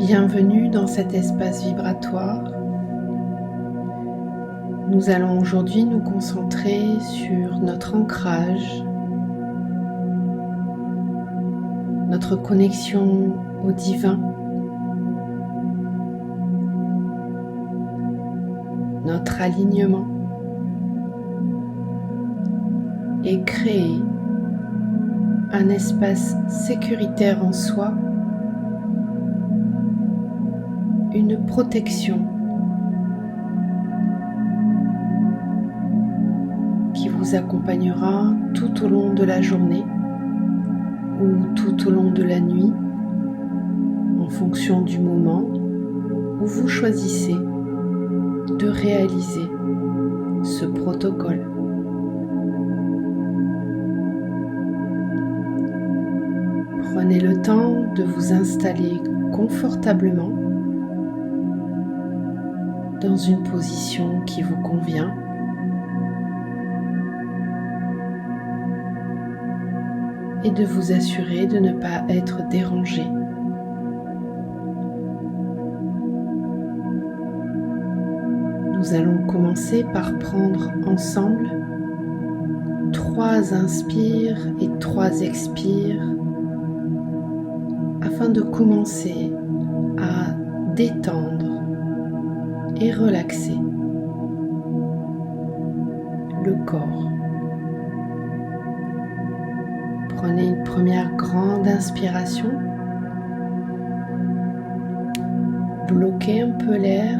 Bienvenue dans cet espace vibratoire. Nous allons aujourd'hui nous concentrer sur notre ancrage, notre connexion au divin, notre alignement et créer un espace sécuritaire en soi, une protection qui vous accompagnera tout au long de la journée ou tout au long de la nuit en fonction du moment où vous choisissez de réaliser ce protocole. Prenez le temps de vous installer confortablement dans une position qui vous convient. Et de vous assurer de ne pas être dérangé. Nous allons commencer par prendre ensemble 3 inspires et 3 expires afin de commencer à détendre et relaxer le corps. Prenez une première grande inspiration. Bloquez un peu l'air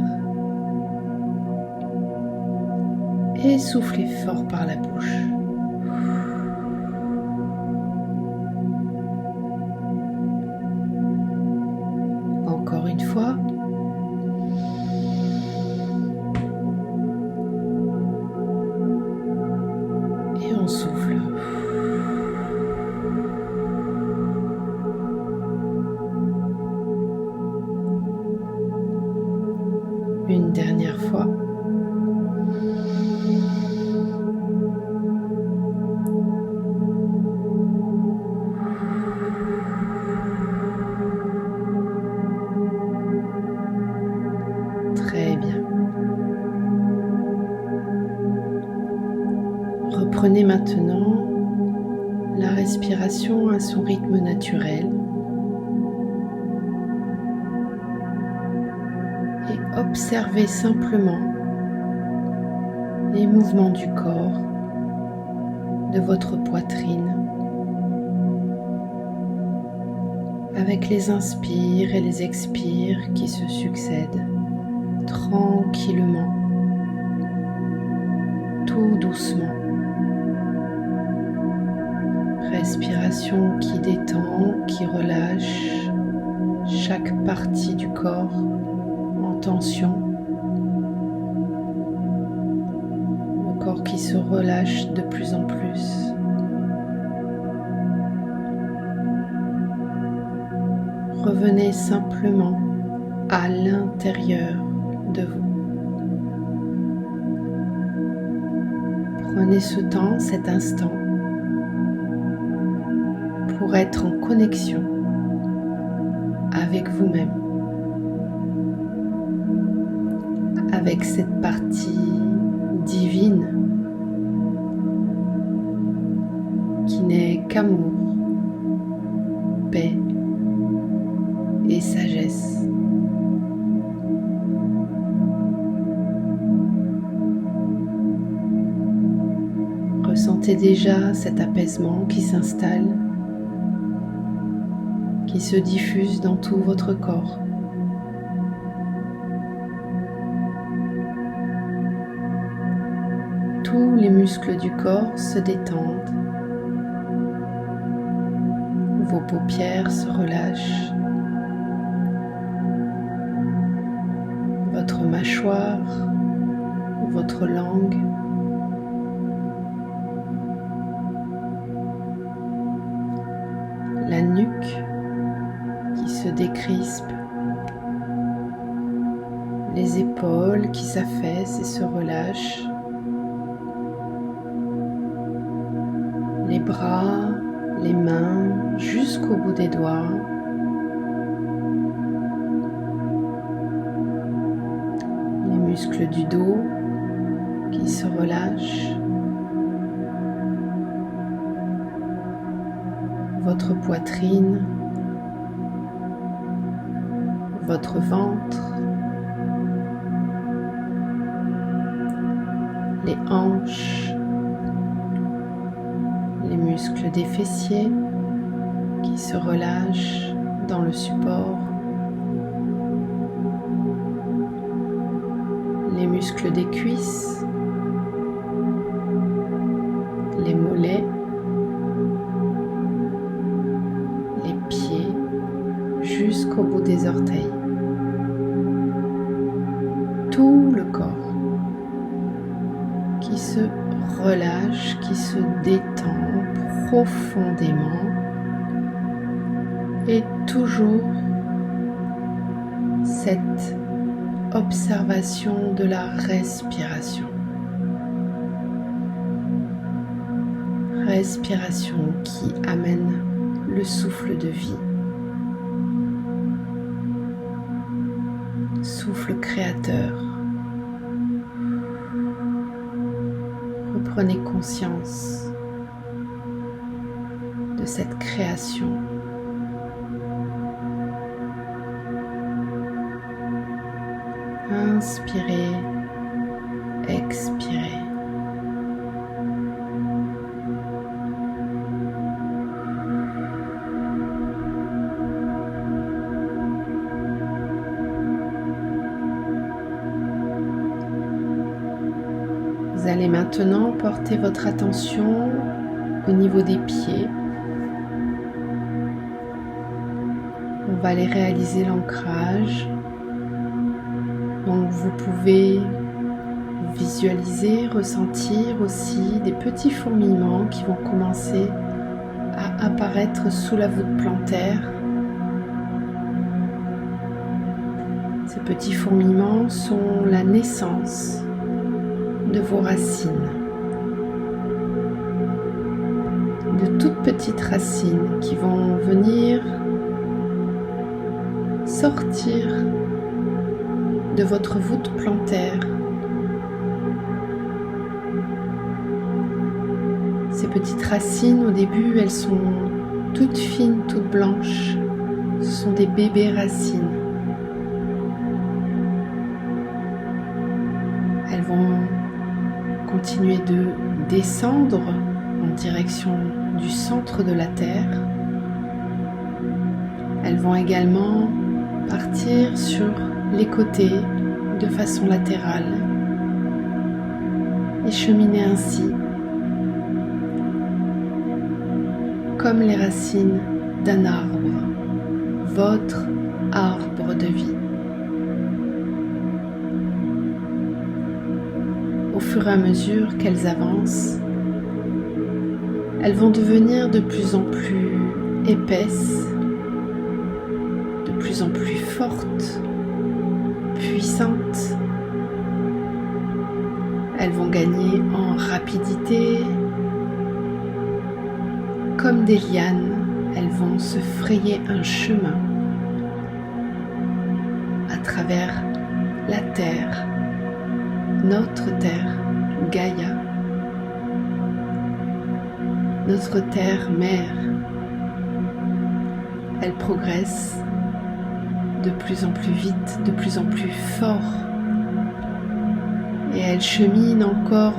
et soufflez fort par la bouche. Encore une fois. Et on souffle. Une dernière fois. Très bien. Reprenez maintenant la respiration à son rythme naturel. Et observez simplement les mouvements du corps, de votre poitrine, avec les inspires et les expires qui se succèdent tranquillement, tout doucement. Respiration qui détend, qui relâche chaque partie du corps en tension. Le corps qui se relâche de plus en plus. Revenez simplement à l'intérieur de vous. Prenez ce temps, cet instant, pour être en connexion avec vous-même, avec cette partie divine qui n'est qu'amour, paix et sagesse. Ressentez déjà cet apaisement qui s'installe, qui se diffuse dans tout votre corps. Tous les muscles du corps se détendent. Vos paupières se relâchent. Votre mâchoire, votre langue. La nuque qui se décrispe, les épaules qui s'affaissent et se relâchent, les bras, les mains jusqu'au bout des doigts, muscles du dos qui se relâchent, votre poitrine, votre ventre, les hanches, les muscles des fessiers qui se relâchent dans le support, les muscles des cuisses, les mollets, les pieds jusqu'au bout des orteils. Tout le corps qui se relâche, qui se détend profondément et toujours cette observation de la respiration. Respiration qui amène le souffle de vie. Souffle créateur. Reprenez conscience de cette création. Inspirez, expirez. Vous allez maintenant porter votre attention au niveau des pieds. On va aller réaliser l'ancrage. Donc vous pouvez visualiser, ressentir aussi des petits fourmillements qui vont commencer à apparaître sous la voûte plantaire. Ces petits fourmillements sont la naissance de vos racines. De toutes petites racines qui vont venir sortir de votre voûte plantaire. Ces petites racines, au début, elles sont toutes fines, toutes blanches. Ce sont des bébés racines. Elles vont continuer de descendre en direction du centre de la Terre. Elles vont également partir sur les côtés de façon latérale et cheminer ainsi comme les racines d'un arbre, votre arbre de vie. Au fur et à mesure qu'elles avancent, elles vont devenir de plus en plus épaisses, de plus en plus fortes, puissantes. Elles vont gagner en rapidité. Comme des lianes, elles vont se frayer un chemin à travers la Terre, notre Terre, Gaïa, notre Terre-Mère. Elles progressent de plus en plus vite, de plus en plus fort. Et elles cheminent encore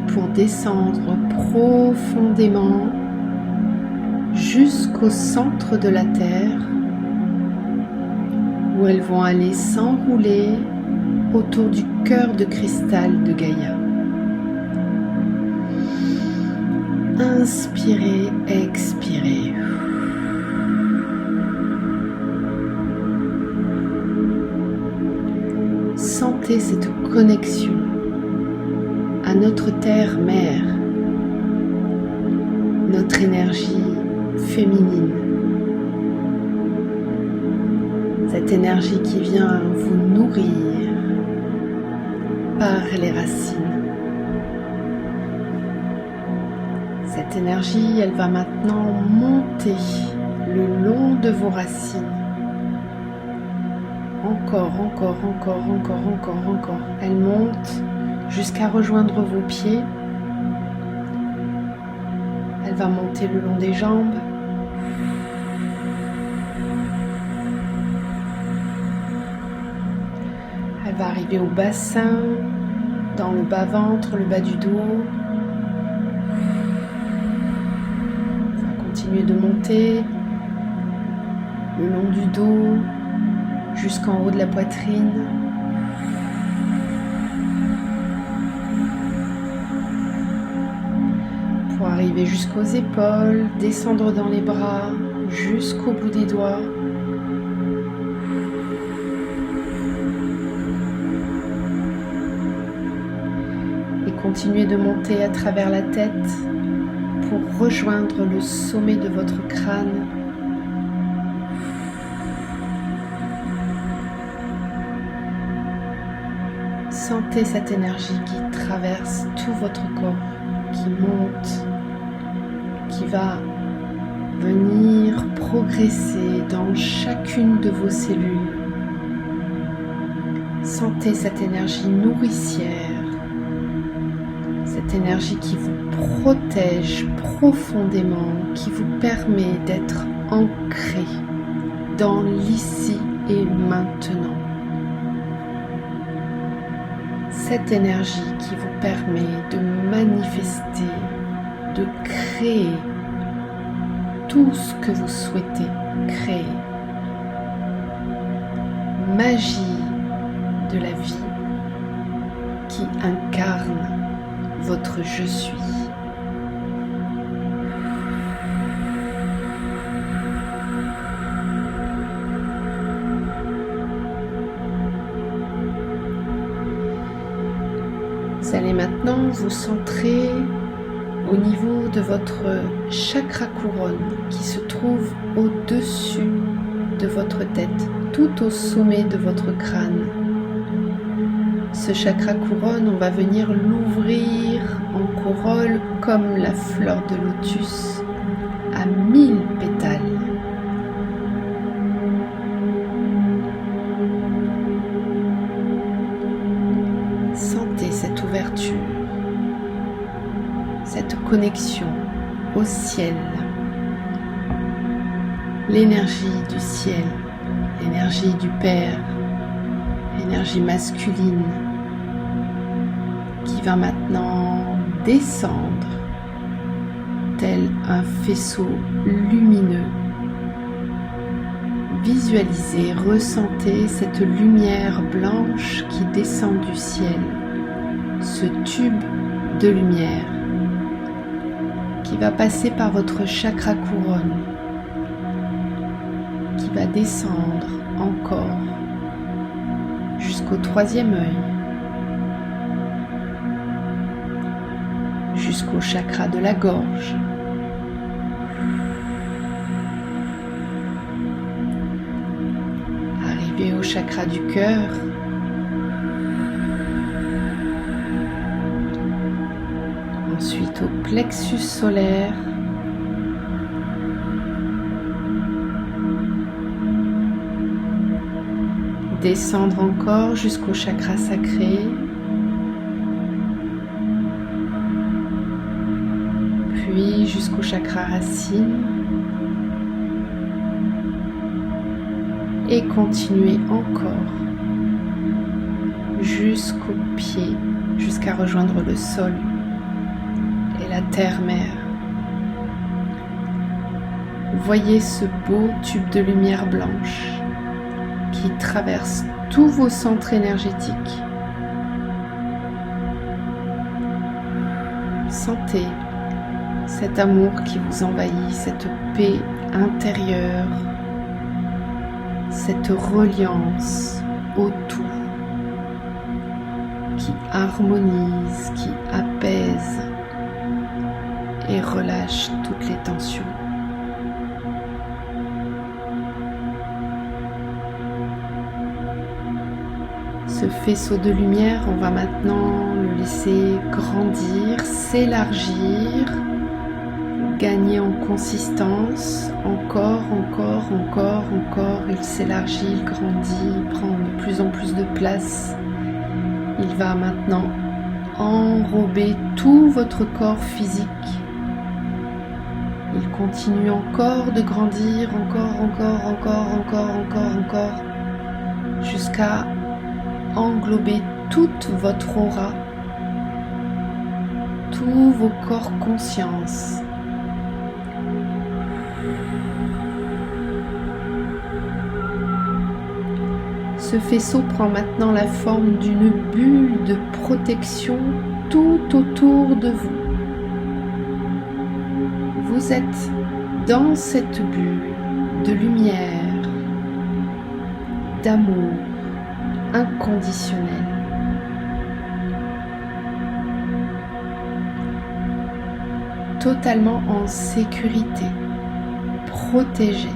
pour descendre profondément jusqu'au centre de la Terre, où elles vont aller s'enrouler autour du cœur de cristal de Gaïa. Inspirez, expirez. Sentez cette connexion à notre Terre-Mère, notre énergie féminine, cette énergie qui vient vous nourrir par les racines. Cette énergie, elle va maintenant monter le long de vos racines, Encore. Elle monte jusqu'à rejoindre vos pieds. Elle va monter le long des jambes. Elle va arriver au bassin, dans le bas-ventre, le bas du dos. Elle va continuer de monter le long du dos jusqu'en haut de la poitrine. Pour arriver jusqu'aux épaules, descendre dans les bras jusqu'au bout des doigts. Et continuez de monter à travers la tête pour rejoindre le sommet de votre crâne. Sentez cette énergie qui traverse tout votre corps, qui monte, qui va venir progresser dans chacune de vos cellules. Sentez cette énergie nourricière, cette énergie qui vous protège profondément, qui vous permet d'être ancré dans l'ici et maintenant. Cette énergie qui vous permet de manifester, de créer tout ce que vous souhaitez créer. Magie de la vie qui incarne votre je suis. Vous allez maintenant vous centrer au niveau de votre chakra couronne qui se trouve au-dessus de votre tête, tout au sommet de votre crâne. Ce chakra couronne, on va venir l'ouvrir en corolle comme la fleur de lotus à 1000 pétales. Sentez cette ouverture, cette connexion au ciel, l'énergie du ciel, l'énergie du Père, l'énergie masculine qui va maintenant descendre tel un faisceau lumineux. Visualisez, ressentez cette lumière blanche qui descend du ciel, ce tube de lumière qui va passer par votre chakra couronne, qui va descendre encore jusqu'au 3e œil, jusqu'au chakra de la gorge, arriver au chakra du cœur, ensuite au plexus solaire, descendre encore jusqu'au chakra sacré, puis jusqu'au chakra racine et continuer encore jusqu'au pied, jusqu'à rejoindre le sol et la terre-mère. Voyez ce beau tube de lumière blanche qui traverse tous vos centres énergétiques. Sentez cet amour qui vous envahit, cette paix intérieure, cette reliance au tout qui harmonise, qui apaise et relâche toutes les tensions. Ce faisceau de lumière, on va maintenant le laisser grandir, s'élargir gagner en consistance, encore, il s'élargit, il grandit, il prend de plus en plus de place. Il va maintenant enrober tout votre corps physique. Il continue encore de grandir, encore, jusqu'à englober toute votre aura, tous vos corps conscience. Ce faisceau prend maintenant la forme d'une bulle de protection tout autour de vous. Vous êtes dans cette bulle de lumière, d'amour inconditionnel. Totalement en sécurité, protégé,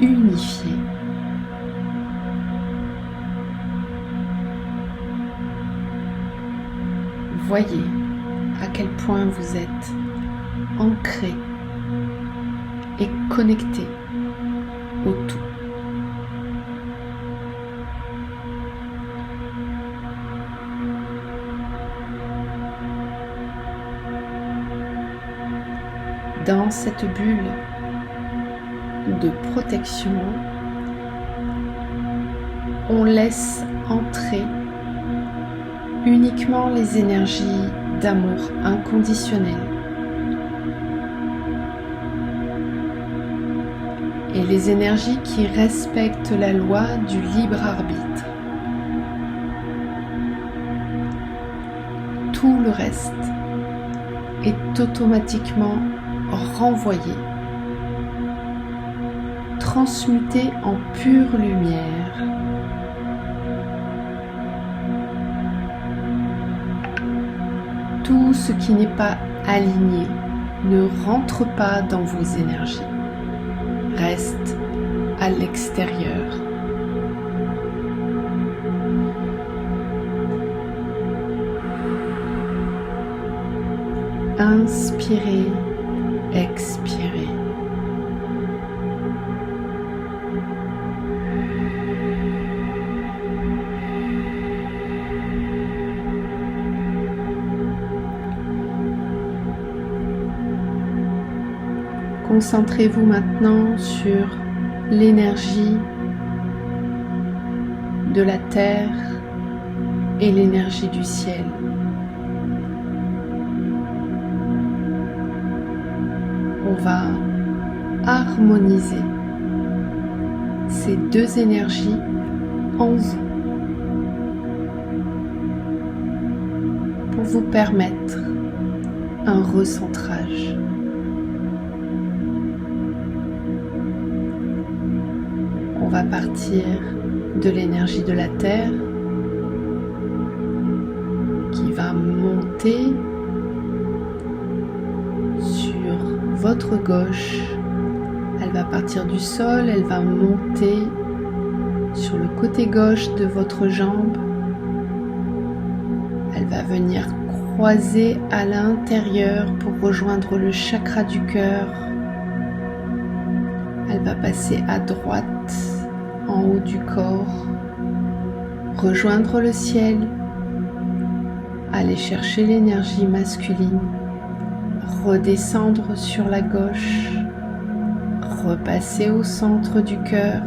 unifié. Voyez à quel point vous êtes ancré et connecté au tout. Dans cette bulle de protection, on laisse entrer uniquement les énergies d'amour inconditionnel et les énergies qui respectent la loi du libre arbitre. Tout le reste est automatiquement renvoyé, transmuté en pure lumière. Tout ce qui n'est pas aligné ne rentre pas dans vos énergies, reste à l'extérieur. Inspirez, expirez. Concentrez-vous maintenant sur l'énergie de la terre et l'énergie du ciel. On va harmoniser ces deux énergies en vous pour vous permettre un recentrage. On va partir de l'énergie de la terre qui va monter sur votre gauche. Elle va partir du sol, elle va monter sur le côté gauche de votre jambe. Elle va venir croiser à l'intérieur pour rejoindre le chakra du cœur. Elle va passer à droite en haut du corps, rejoindre le ciel, aller chercher l'énergie masculine, redescendre sur la gauche, repasser au centre du cœur,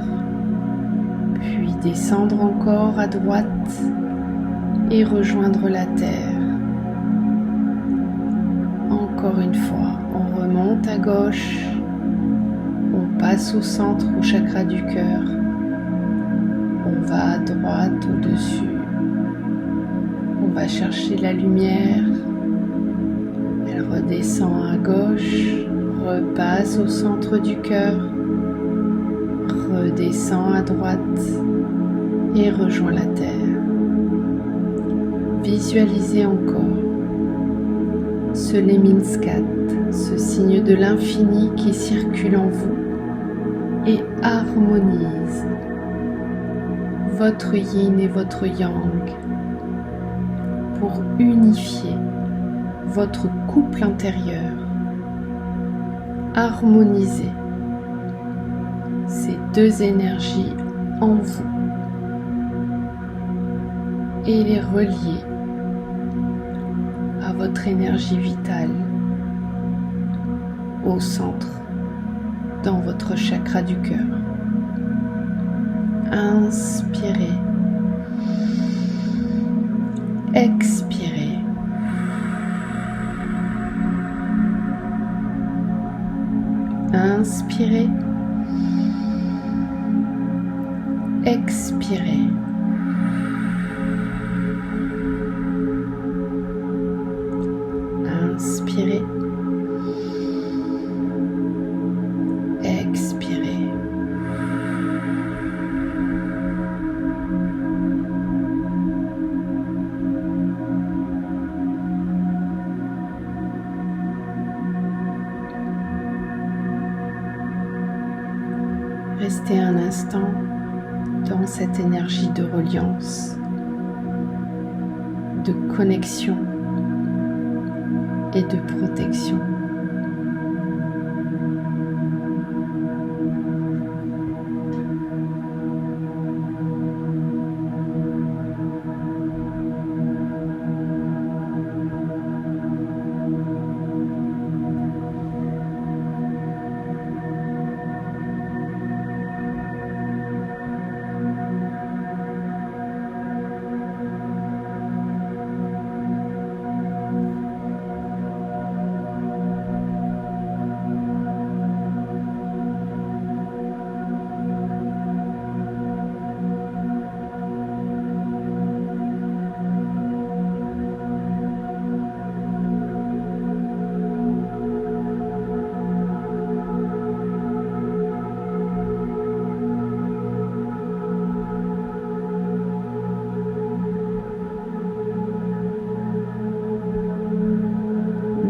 puis descendre encore à droite et rejoindre la terre. Encore une fois, on remonte à gauche, on passe au centre, au chakra du cœur, on va à droite au-dessus, on va chercher la lumière, elle redescend à gauche, repasse au centre du cœur, redescend à droite et rejoint la terre. Visualisez encore ce Lemniscat, ce signe de l'infini qui circule en vous et harmonise votre yin et votre yang pour unifier votre couple intérieur. Harmonisez ces deux énergies en vous et les relier à votre énergie vitale au centre, dans votre chakra du cœur. Inspirez, expirez. Inspirez, expirez. Inspirez, expirez. Restez un instant dans cette énergie de reliance, de connexion et de protection.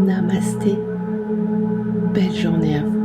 Namasté, belle journée à vous.